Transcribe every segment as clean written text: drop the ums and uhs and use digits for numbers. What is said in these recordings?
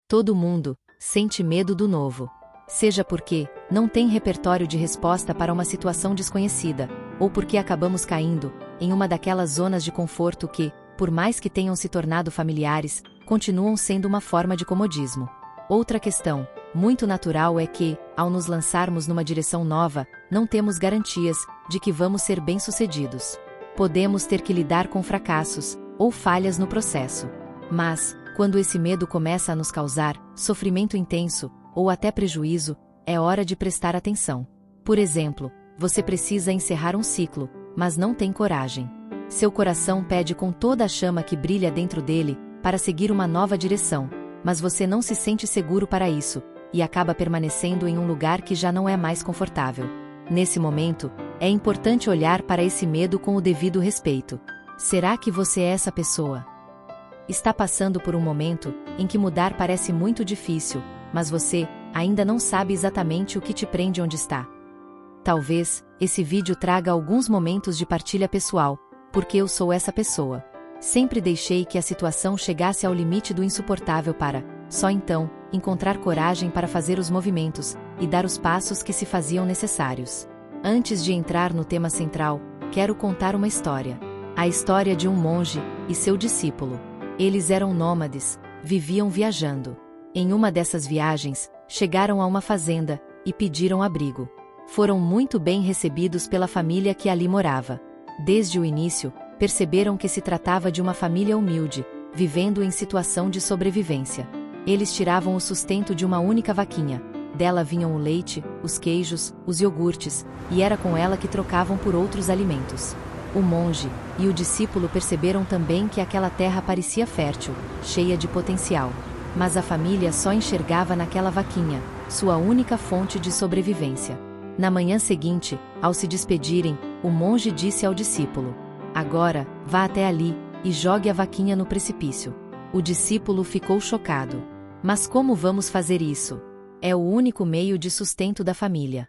Todo mundo sente medo do novo. Seja porque não tem repertório de resposta para uma situação desconhecida, ou porque acabamos caindo em uma daquelas zonas de conforto que, por mais que tenham se tornado familiares, continuam sendo uma forma de comodismo. Outra questão muito natural é que, ao nos lançarmos numa direção nova, não temos garantias de que vamos ser bem-sucedidos. Podemos ter que lidar com fracassos ou falhas no processo. Mas, quando esse medo começa a nos causar sofrimento intenso ou até prejuízo, é hora de prestar atenção. Por exemplo, você precisa encerrar um ciclo, mas não tem coragem. Seu coração pede com toda a chama que brilha dentro dele para seguir uma nova direção, mas você não se sente seguro para isso, e acaba permanecendo em um lugar que já não é mais confortável. Nesse momento, é importante olhar para esse medo com o devido respeito. Será que você é essa pessoa? Está passando por um momento em que mudar parece muito difícil, mas você ainda não sabe exatamente o que te prende onde está. Talvez esse vídeo traga alguns momentos de partilha pessoal, porque eu sou essa pessoa. Sempre deixei que a situação chegasse ao limite do insuportável para, só então, encontrar coragem para fazer os movimentos e dar os passos que se faziam necessários. Antes de entrar no tema central, quero contar uma história. A história de um monge e seu discípulo. Eles eram nômades, viviam viajando. Em uma dessas viagens, chegaram a uma fazenda e pediram abrigo. Foram muito bem recebidos pela família que ali morava. Desde o início, perceberam que se tratava de uma família humilde, vivendo em situação de sobrevivência. Eles tiravam o sustento de uma única vaquinha. Dela vinham o leite, os queijos, os iogurtes, e era com ela que trocavam por outros alimentos. O monge e o discípulo perceberam também que aquela terra parecia fértil, cheia de potencial. Mas a família só enxergava naquela vaquinha, sua única fonte de sobrevivência. Na manhã seguinte, ao se despedirem, o monge disse ao discípulo: "Agora, vá até ali e jogue a vaquinha no precipício." O discípulo ficou chocado. "Mas como vamos fazer isso? É o único meio de sustento da família."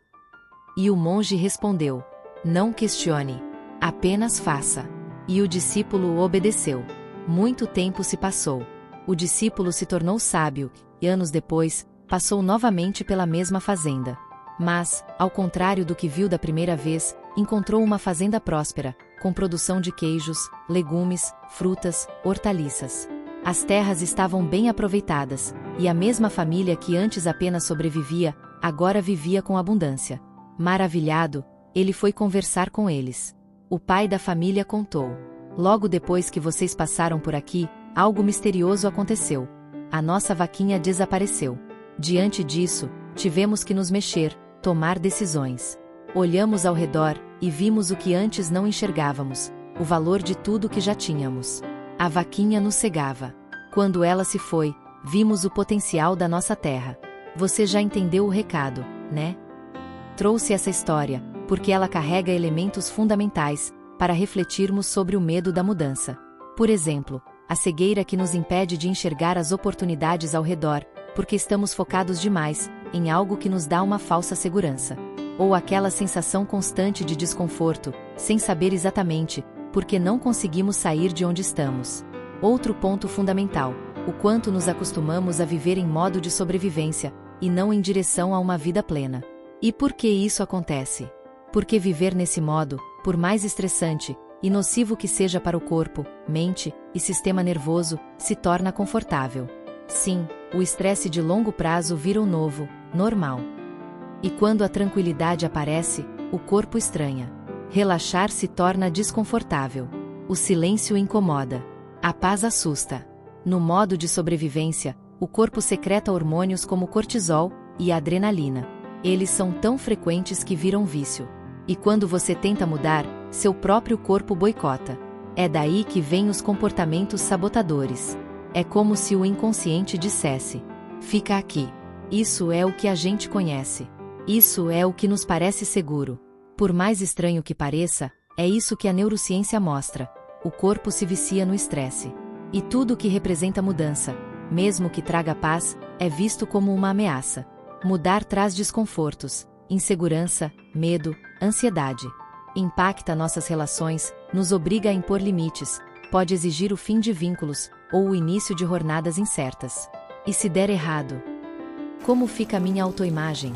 E o monge respondeu: "Não questione. Apenas faça." E o discípulo obedeceu. Muito tempo se passou. O discípulo se tornou sábio, e anos depois, passou novamente pela mesma fazenda. Mas, ao contrário do que viu da primeira vez, encontrou uma fazenda próspera, com produção de queijos, legumes, frutas, hortaliças. As terras estavam bem aproveitadas, e a mesma família que antes apenas sobrevivia, agora vivia com abundância. Maravilhado, ele foi conversar com eles. O pai da família contou: "Logo depois que vocês passaram por aqui, algo misterioso aconteceu. A nossa vaquinha desapareceu. Diante disso, tivemos que nos mexer, tomar decisões. Olhamos ao redor e vimos o que antes não enxergávamos, o valor de tudo que já tínhamos. A vaquinha nos cegava. Quando ela se foi, vimos o potencial da nossa terra. Você já entendeu o recado, né?" Trouxe essa história porque ela carrega elementos fundamentais para refletirmos sobre o medo da mudança. Por exemplo, a cegueira que nos impede de enxergar as oportunidades ao redor, porque estamos focados demais em algo que nos dá uma falsa segurança. Ou aquela sensação constante de desconforto, sem saber exatamente por que não conseguimos sair de onde estamos. Outro ponto fundamental: o quanto nos acostumamos a viver em modo de sobrevivência, e não em direção a uma vida plena. E por que isso acontece? Porque viver nesse modo, por mais estressante e nocivo que seja para o corpo, mente e sistema nervoso, se torna confortável. Sim, o estresse de longo prazo vira o novo normal. E quando a tranquilidade aparece, o corpo estranha. Relaxar se torna desconfortável. O silêncio incomoda. A paz assusta. No modo de sobrevivência, o corpo secreta hormônios como cortisol e adrenalina. Eles são tão frequentes que viram vício. E quando você tenta mudar, seu próprio corpo boicota. É daí que vêm os comportamentos sabotadores. É como se o inconsciente dissesse: "Fica aqui. Isso é o que a gente conhece. Isso é o que nos parece seguro." Por mais estranho que pareça, é isso que a neurociência mostra. O corpo se vicia no estresse. E tudo que representa mudança, mesmo que traga paz, é visto como uma ameaça. Mudar traz desconfortos, insegurança, medo, ansiedade. Impacta nossas relações, nos obriga a impor limites, pode exigir o fim de vínculos, ou o início de jornadas incertas. E se der errado? Como fica a minha autoimagem?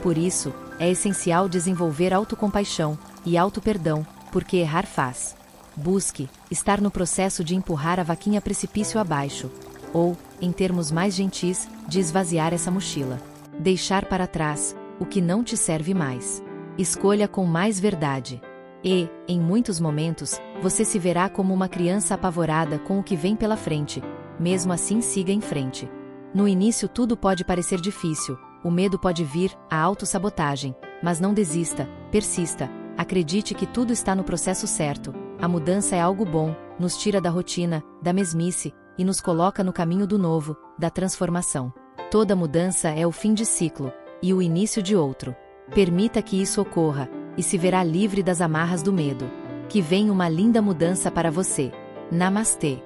Por isso, é essencial desenvolver autocompaixão e autoperdão, porque errar faz. Busque estar no processo de empurrar a vaquinha precipício abaixo, ou, em termos mais gentis, de esvaziar essa mochila. Deixar para trás o que não te serve mais. Escolha com mais verdade. E, em muitos momentos, você se verá como uma criança apavorada com o que vem pela frente. Mesmo assim, siga em frente. No início tudo pode parecer difícil, o medo pode vir, a autossabotagem, mas não desista, persista, acredite que tudo está no processo certo. A mudança é algo bom, nos tira da rotina, da mesmice, e nos coloca no caminho do novo, da transformação. Toda mudança é o fim de ciclo, e o início de outro. Permita que isso ocorra, e se verá livre das amarras do medo. Que venha uma linda mudança para você. Namastê.